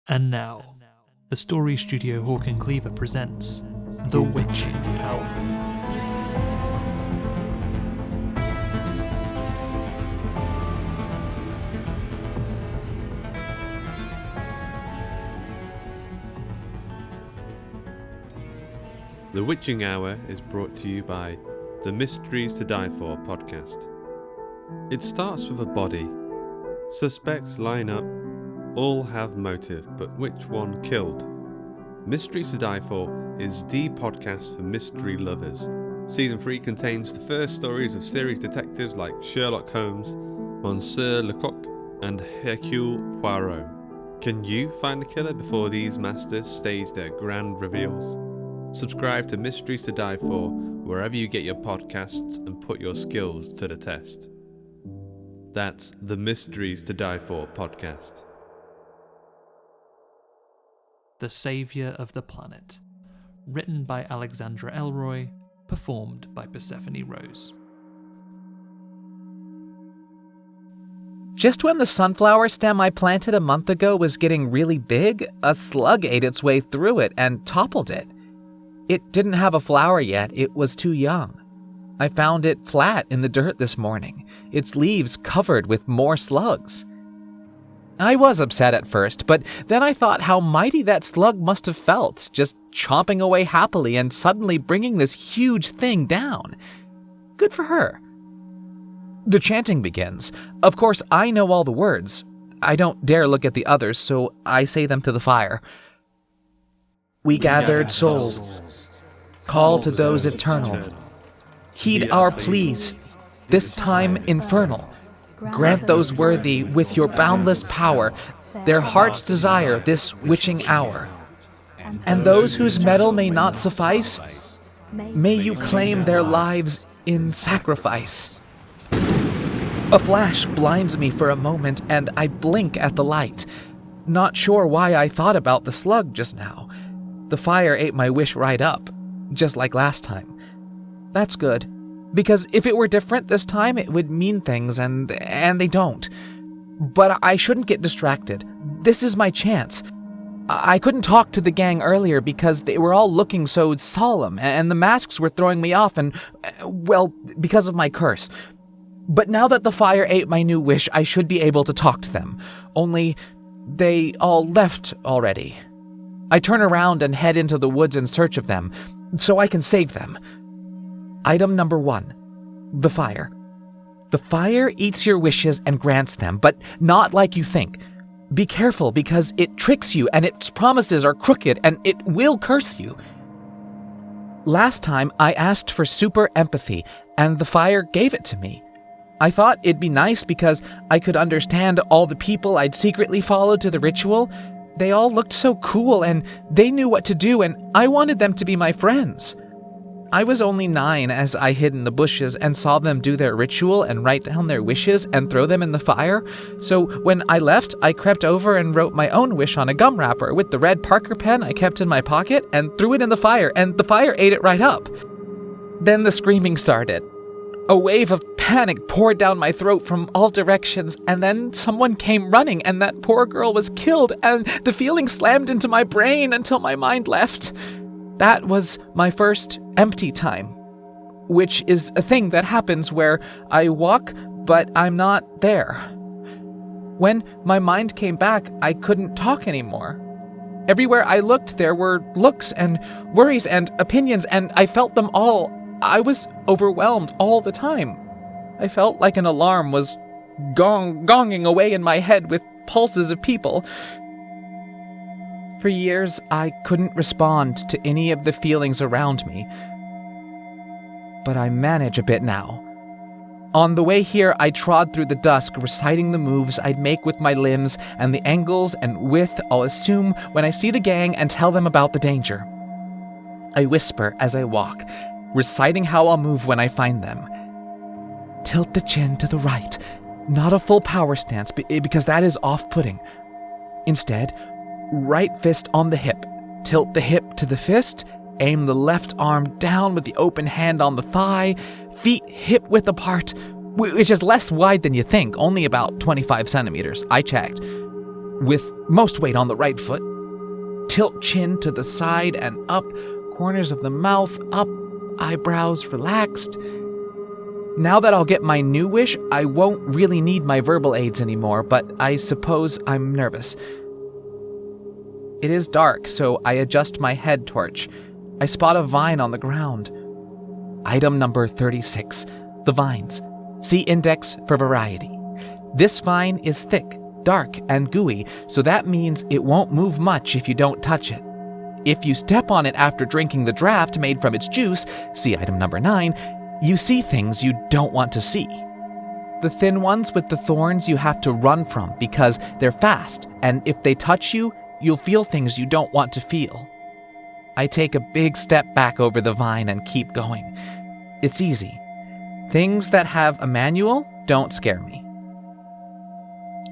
And now, the Story Studio Hawk and Cleaver presents The Witching Hour. The Witching Hour is brought to you by the Mysteries to Die For podcast. It starts with a body. Suspects line up. All have motive, but which one killed? Mysteries to Die For is the podcast for mystery lovers. Season 3 contains the first stories of series detectives like Sherlock Holmes, Monsieur Lecoq, and Hercule Poirot. Can you find the killer before these masters stage their grand reveals? Subscribe to Mysteries to Die For wherever you get your podcasts and put your skills to the test. That's the Mysteries to Die For podcast. The Saviour of the Planet. Written by Alexandra Elroy. Performed by Persephone Rose. Just when the sunflower stem I planted a month ago was getting really big, a slug ate its way through it and toppled it. It didn't have a flower yet, it was too young. I found it flat in the dirt this morning, its leaves covered with more slugs. I was upset at first, but then I thought how mighty that slug must have felt, just chomping away happily and suddenly bringing this huge thing down. Good for her. The chanting begins. Of course, I know all the words. I don't dare look at the others, so I say them to the fire. We gathered souls, call to those eternal. Heed our pleas, this time infernal. Grant those worthy with your boundless power their heart's desire this witching hour. And those whose metal may not suffice, may you claim their lives in sacrifice. A flash blinds me for a moment and I blink at the light, not sure why I thought about the slug just now. The fire ate my wish right up, just like last time. That's good. Because if it were different this time, it would mean things, and they don't. But I shouldn't get distracted. This is my chance. I couldn't talk to the gang earlier because they were all looking so solemn, and the masks were throwing me off, and, well, because of my curse. But now that the fire ate my new wish, I should be able to talk to them. Only, they all left already. I turn around and head into the woods in search of them, so I can save them. Item number 1, the fire. The fire eats your wishes and grants them, but not like you think. Be careful because it tricks you and its promises are crooked and it will curse you. Last time I asked for super empathy and the fire gave it to me. I thought it'd be nice because I could understand all the people I'd secretly followed to the ritual. They all looked so cool and they knew what to do and I wanted them to be my friends. I was only 9 as I hid in the bushes and saw them do their ritual and write down their wishes and throw them in the fire. So when I left, I crept over and wrote my own wish on a gum wrapper with the red Parker pen I kept in my pocket and threw it in the fire, and the fire ate it right up. Then the screaming started. A wave of panic poured down my throat from all directions, and then someone came running and that poor girl was killed, and the feeling slammed into my brain until my mind left. That was my first empty time, which is a thing that happens where I walk, but I'm not there. When my mind came back, I couldn't talk anymore. Everywhere I looked, there were looks and worries and opinions, and I felt them all. I was overwhelmed all the time. I felt like an alarm was gonging away in my head with pulses of people. For years, I couldn't respond to any of the feelings around me. But I manage a bit now. On the way here, I trod through the dusk, reciting the moves I'd make with my limbs and the angles and width I'll assume when I see the gang and tell them about the danger. I whisper as I walk, reciting how I'll move when I find them. Tilt the chin to the right, not a full power stance because that is off-putting. Instead, right fist on the hip. Tilt the hip to the fist. Aim the left arm down with the open hand on the thigh. Feet hip-width apart, which is less wide than you think, only about 25 centimeters. I checked. with most weight on the right foot. Tilt chin to the side and up, corners of the mouth up, eyebrows relaxed. Now that I'll get my new wish, I won't really need my verbal aids anymore, but I suppose I'm nervous. It is dark, so I adjust my head torch. I spot a vine on the ground. Item number 36, the vines. See index for variety. This vine is thick, dark, and gooey, so that means it won't move much if you don't touch it. If you step on it after drinking the draft made from its juice, see item number 9, you see things you don't want to see. The thin ones with the thorns you have to run from because they're fast, and if they touch you, you'll feel things you don't want to feel. I take a big step back over the vine and keep going. It's easy. Things that have a manual don't scare me.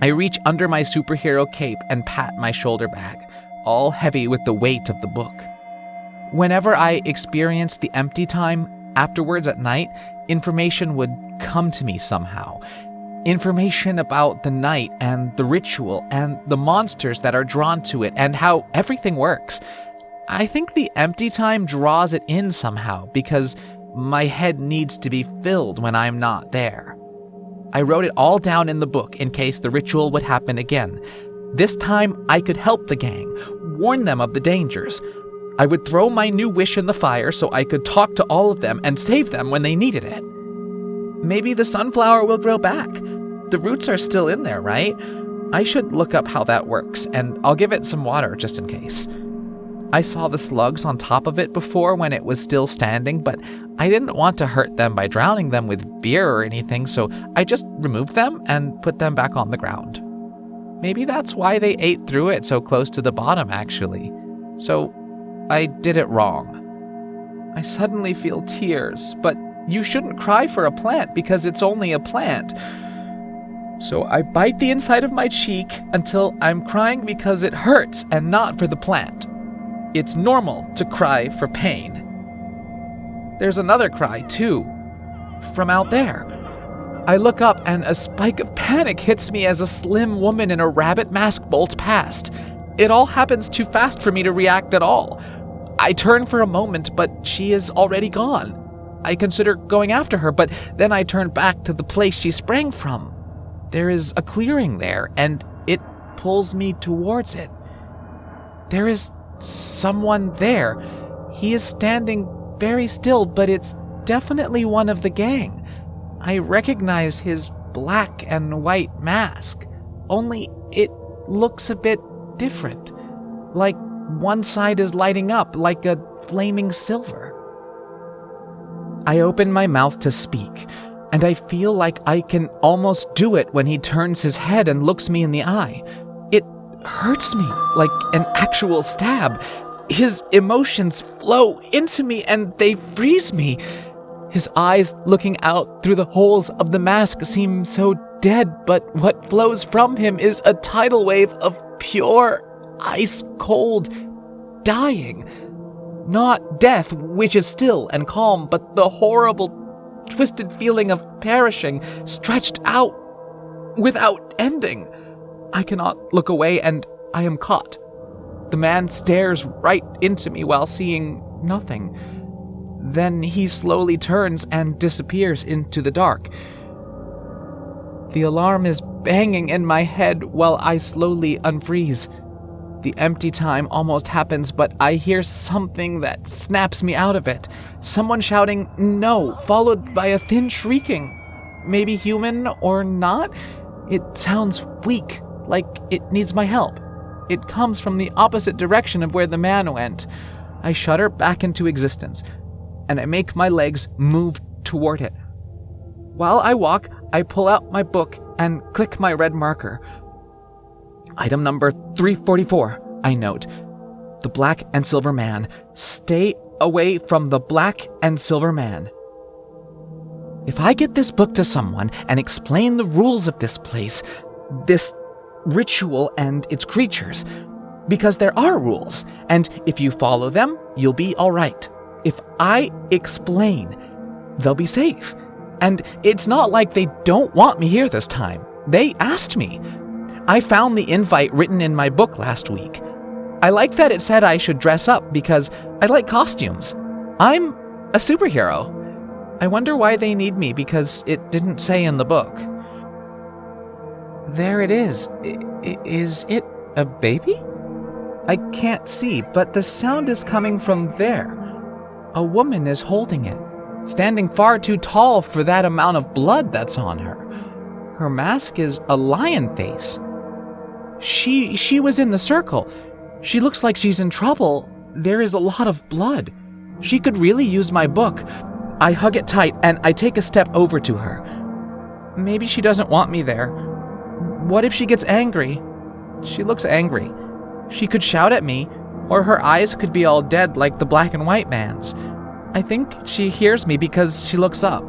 I reach under my superhero cape and pat my shoulder bag, all heavy with the weight of the book. Whenever I experienced the empty time, afterwards at night, information would come to me somehow. Information about the night and the ritual and the monsters that are drawn to it and how everything works. I think the empty time draws it in somehow because my head needs to be filled when I'm not there. I wrote it all down in the book in case the ritual would happen again. This time I could help the gang, warn them of the dangers. I would throw my new wish in the fire so I could talk to all of them and save them when they needed it. Maybe the sunflower will grow back. The roots are still in there, right? I should look up how that works, and I'll give it some water just in case. I saw the slugs on top of it before when it was still standing, but I didn't want to hurt them by drowning them with beer or anything, so I just removed them and put them back on the ground. Maybe that's why they ate through it so close to the bottom, actually. So I did it wrong. I suddenly feel tears, but you shouldn't cry for a plant because it's only a plant. So I bite the inside of my cheek until I'm crying because it hurts and not for the plant. It's normal to cry for pain. There's another cry, too, from out there. I look up and a spike of panic hits me as a slim woman in a rabbit mask bolts past. It all happens too fast for me to react at all. I turn for a moment, but she is already gone. I consider going after her, but then I turn back to the place she sprang from. There is a clearing there, and it pulls me towards it. There is someone there. He is standing very still, but it's definitely one of the gang. I recognize his black and white mask, only it looks a bit different. Like one side is lighting up like a flaming silver. I open my mouth to speak, and I feel like I can almost do it when he turns his head and looks me in the eye. It hurts me like an actual stab. His emotions flow into me and they freeze me. His eyes looking out through the holes of the mask seem so dead, but what flows from him is a tidal wave of pure, ice-cold dying. Not death, which is still and calm, but the horrible, twisted feeling of perishing, stretched out, without ending. I cannot look away, and I am caught. The man stares right into me while seeing nothing. Then he slowly turns and disappears into the dark. The alarm is banging in my head while I slowly unfreeze. The empty time almost happens, but I hear something that snaps me out of it. Someone shouting, "No," followed by a thin shrieking. Maybe human or not? It sounds weak, like it needs my help. It comes from the opposite direction of where the man went. I shudder back into existence, and I make my legs move toward it. While I walk, I pull out my book and click my red marker. Item number 344, I note. The Black and Silver Man. Stay away from the Black and Silver Man. If I get this book to someone and explain the rules of this place, this ritual and its creatures, because there are rules, and if you follow them, you'll be all right. If I explain, they'll be safe. And it's not like they don't want me here this time. They asked me. I found the invite written in my book last week. I like that it said I should dress up because I like costumes. I'm a superhero. I wonder why they need me because it didn't say in the book. There it is. Is it a baby? I can't see, but the sound is coming from there. A woman is holding it, standing far too tall for that amount of blood that's on her. Her mask is a lion face. She was in the circle. She looks like she's in trouble. There is a lot of blood. She could really use my book. I hug it tight and I take a step over to her. Maybe she doesn't want me there. What if she gets angry? She looks angry. She could shout at me, or her eyes could be all dead like the black and white man's. I think she hears me because she looks up.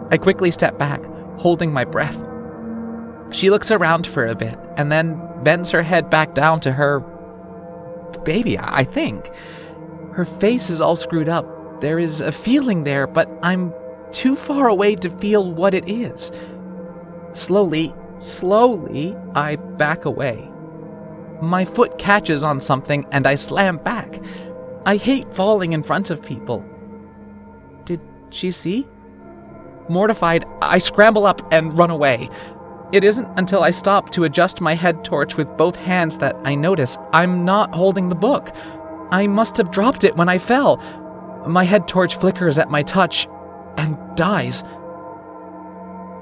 I quickly step back, holding my breath. She looks around for a bit, and then bends her head back down to her baby, I think. Her face is all screwed up. There is a feeling there, but I'm too far away to feel what it is. Slowly, I back away. My foot catches on something and I slam back. I hate falling in front of people. Did she see? Mortified, I scramble up and run away. It isn't until I stop to adjust my head torch with both hands that I notice I'm not holding the book. I must have dropped it when I fell. My head torch flickers at my touch and dies.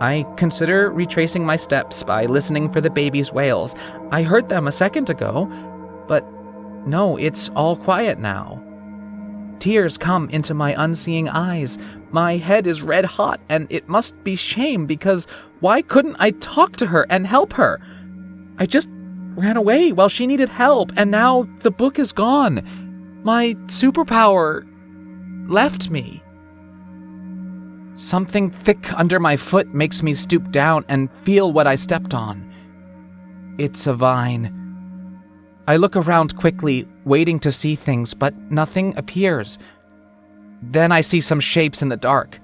I consider retracing my steps by listening for the baby's wails. I heard them a second ago, but no, it's all quiet now. Tears come into my unseeing eyes. My head is red hot, and it must be shame because why couldn't I talk to her and help her? I just ran away while she needed help, and now the book is gone. My superpower left me. Something thick under my foot makes me stoop down and feel what I stepped on. It's a vine. I look around quickly, waiting to see things, but nothing appears. Then I see some shapes in the dark.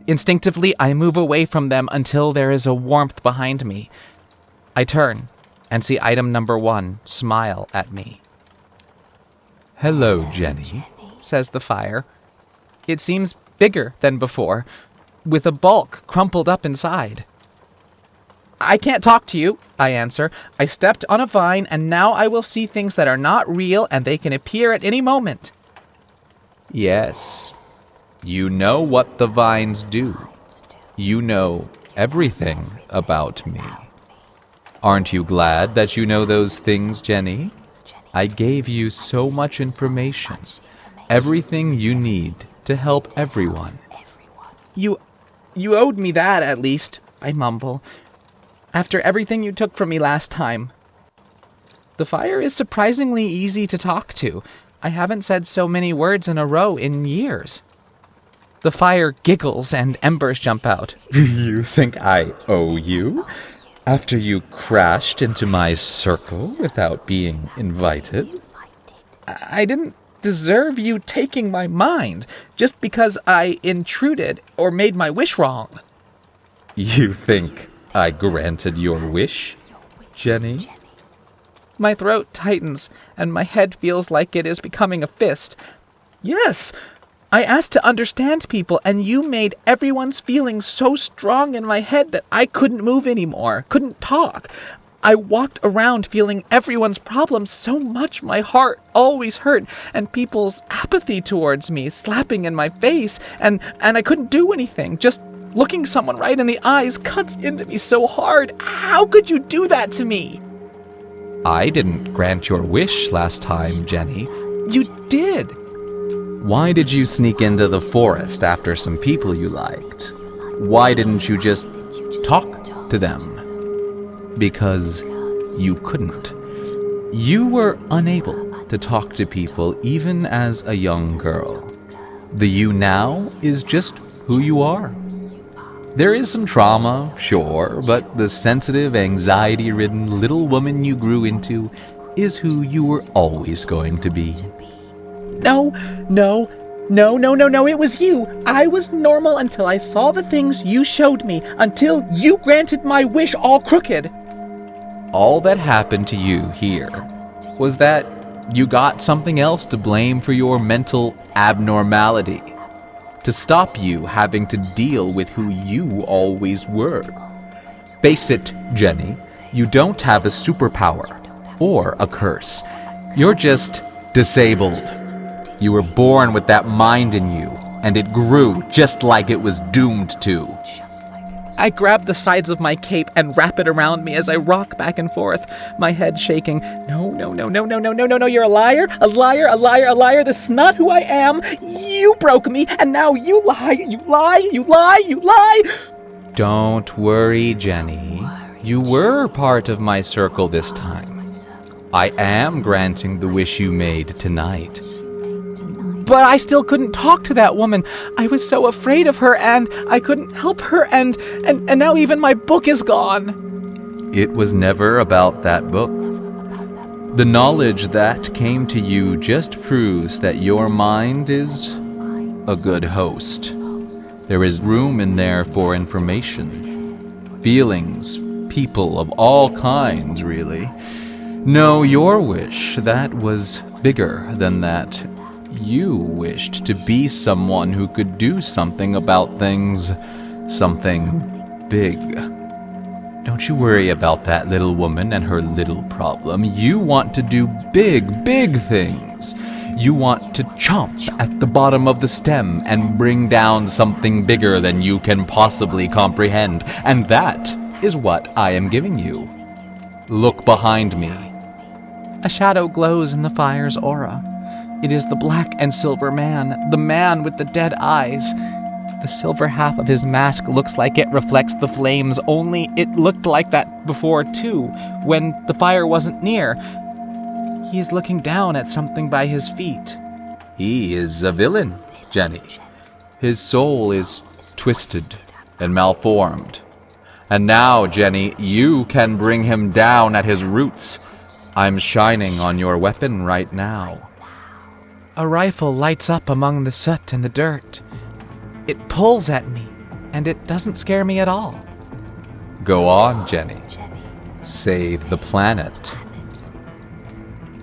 Instinctively, I move away from them until there is a warmth behind me. I turn and see item number 1 smile at me. "Hello, Jenny," says the fire. It seems bigger than before, with a bulk crumpled up inside. "I can't talk to you," I answer. "I stepped on a vine, and now I will see things that are not real, and they can appear at any moment." "Yes, you know what the vines do. You know everything about me. Aren't you glad that you know those things, Jenny? I gave you so much information, everything you need to help everyone." You owed me that, at least," I mumble, "after everything you took from me last time." The fire is surprisingly easy to talk to. I haven't said so many words in a row in years. The fire giggles and embers jump out. "You think I owe you? After you crashed into my circle without being invited?" I didn't deserve you taking my mind just because I intruded or made my wish wrong." "You think I granted your wish, Jenny?" My throat tightens and my head feels like it is becoming a fist. "Yes, I asked to understand people and you made everyone's feelings so strong in my head that I couldn't move anymore, couldn't talk. I walked around feeling everyone's problems so much my heart always hurt, and people's apathy towards me slapping in my face, and I couldn't do anything. Just looking someone right in the eyes cuts into me so hard. How could you do that to me?" "I didn't grant your wish last time, Jenny." "You did." "Why did you sneak into the forest after some people you liked? Why didn't you just talk to them?" "Because you couldn't. You were unable to talk to people even as a young girl. The you now is just who you are. There is some trauma, sure, but the sensitive, anxiety-ridden little woman you grew into is who you were always going to be." No, it was you. I was normal until I saw the things you showed me, until you granted my wish all crooked." all that happened to you here was that you got something else to blame for your mental abnormality, to stop you having to deal with who you always were. Face it, Jenny, you don't have a superpower or a curse. You're just disabled. You were born with that mind in you, and it grew just like it was doomed to. I grab the sides of my cape and wrap it around me as I rock back and forth, my head shaking. No, you're a liar, a liar, a liar, a liar. This is not who I am. You broke me, and now you lie, you lie, you lie, you lie. Don't worry, Jenny. You were part of my circle this time. I am granting the wish you made tonight. But I still couldn't talk to that woman. I was so afraid of her, and I couldn't help her, and now even my book is gone. It was never about that book. The knowledge that came to you just proves that your mind is a good host. There is room in there for information, feelings, people of all kinds, really. No, your wish, that was bigger than that. You wished to be someone who could do something about things, something big. Don't you worry about that little woman and her little problem. You want to do big, big things. You want to chomp at the bottom of the stem and bring down something bigger than you can possibly comprehend. And that is what I am giving you. Look behind me. A shadow glows in the fire's aura. It is the black and silver man, the man with the dead eyes. The silver half of his mask looks like it reflects the flames, only it looked like that before too, when the fire wasn't near. He is looking down at something by his feet. He is a villain, Jenny. His soul is twisted and malformed. And now, Jenny, you can bring him down at his roots. I'm shining on your weapon right now. A rifle lights up among the soot and the dirt. It pulls at me, and it doesn't scare me at all. Go on, Jenny. Save the planet.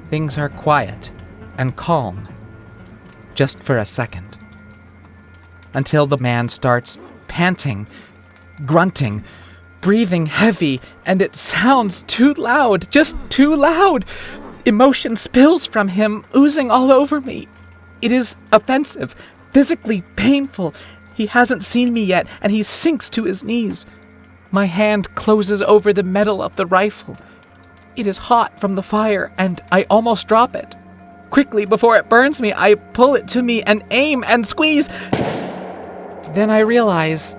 Things are quiet and calm, just for a second, until the man starts panting, grunting, breathing heavy, and it sounds too loud, just too loud. Emotion spills from him, oozing all over me. It is offensive, physically painful. He hasn't seen me yet, and he sinks to his knees. My hand closes over the metal of the rifle. It is hot from the fire, and I almost drop it. Quickly, before it burns me, I pull it to me and aim and squeeze. Then I realize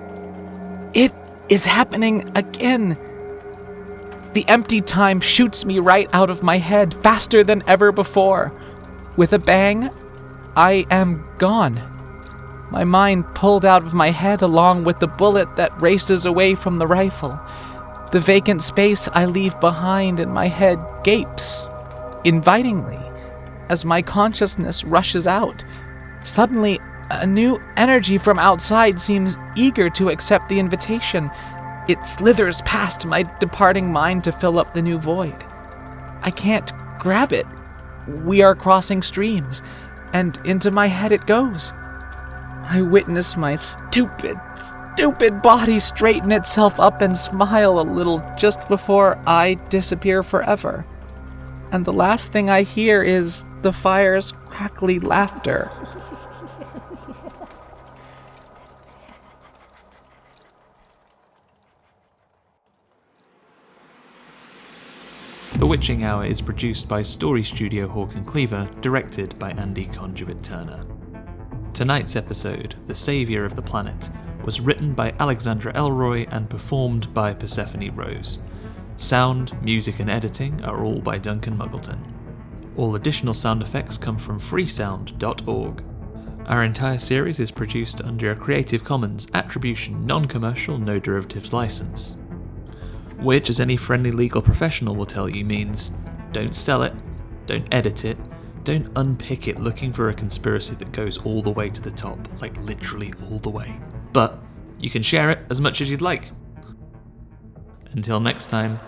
it is happening again. The empty time shoots me right out of my head, faster than ever before. With a bang, I am gone. My mind pulled out of my head along with the bullet that races away from the rifle. The vacant space I leave behind in my head gapes, invitingly, as my consciousness rushes out. Suddenly, a new energy from outside seems eager to accept the invitation. It slithers past my departing mind to fill up the new void. I can't grab it. We are crossing streams, and into my head it goes. I witness my stupid body straighten itself up and smile a little just before I disappear forever. And the last thing I hear is the fire's crackly laughter. The Witching Hour is produced by Story Studio Hawk and Cleaver, directed by Andy Conduit Turner. Tonight's episode, The Saviour of the Planet, was written by Alexandra Elroy and performed by Persephone Rose. Sound, music and editing are all by Duncan Muggleton. All additional sound effects come from freesound.org. Our entire series is produced under a Creative Commons Attribution Non-Commercial No Derivatives license, which, as any friendly legal professional will tell you, means don't sell it, don't edit it, don't unpick it looking for a conspiracy that goes all the way to the top, like literally all the way. But you can share it as much as you'd like. Until next time,